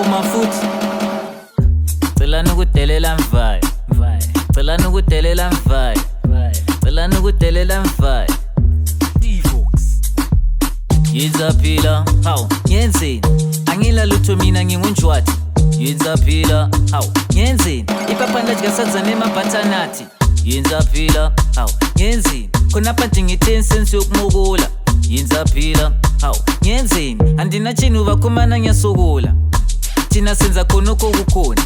uma futhi cela nukudelela mvayo cela nukudelela mvayo cela nukudelela mvayo yenza phila hawu ngenzeni angila lutho mina ngingunjwathi yenza phila hawu ngenzeni ipaphanda likasazana emabhathanathi yenza phila hawu ngenzeni khonapha nje ngi-10 cents yokumukula yenza phila hawu ngenzeni andinatshini ubakhumana ngiyasukula thina senza khona okukhona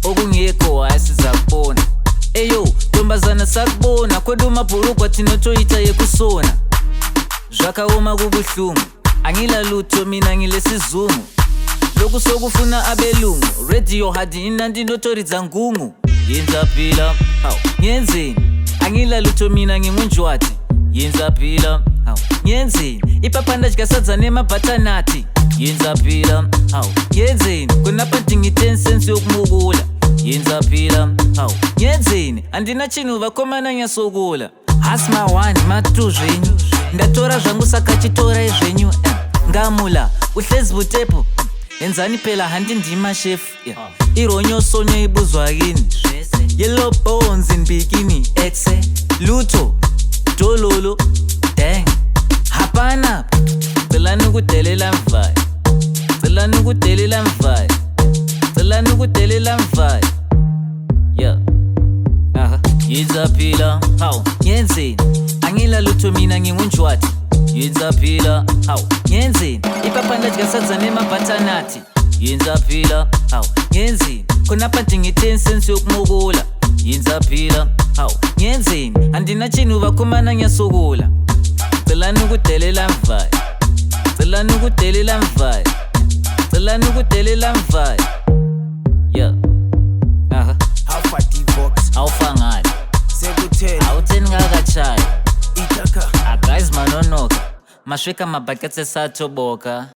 okungekho hayi siza kubona eyo ntombazana sakubona kodwa umabhulukwa thina othoyitha yekusona zvakaoma kubuhlungu angila lutho mina ngilesizungu lokhu sokufuna abelungu radio hadi inandi notoridza ngungu yenza phila hawu ngenzeni angila lutho mina ngingunjwathi yenza phila hawu ngenzeni ipaphanda likasazana emabhathanathi yenza phila hawu ngenzeni khonapha nje 10 cents yokumukula yenza phila hawu ngenzeni andinatshini uvakomana ngiyasukula hasi ma-1 ma-2 zvenyu ndatora zvangu saka chitora ezvenyu ngamula uhlezi butepo enzani phela handindima chef ironyo sonyo ibuzwa kini yellow bones in bikini exe lutho dololo dang hapana cela nukudelela mvayo cela nukudelela mvayo cela nukudelela mvayo yeah yenza phila hawu ngenzeni angila lutho mina ngingunjwathi yenza phila hawu ngenzeni ipaphanda likasazana emabhathanathi yenza phila hawu ngenzeni khonapha nje ngi-10 cents yokumukula yenza phila hawu ngenzeni andinatshini uvakhumana ngiyasukula cela nukudelela mvayo cela nukudelela mvayo cela nukudelela mvayo yeah awufa ngani awutheni ngakatshaya Itaka agayizi manonoka masweka mabhaketse sathoboka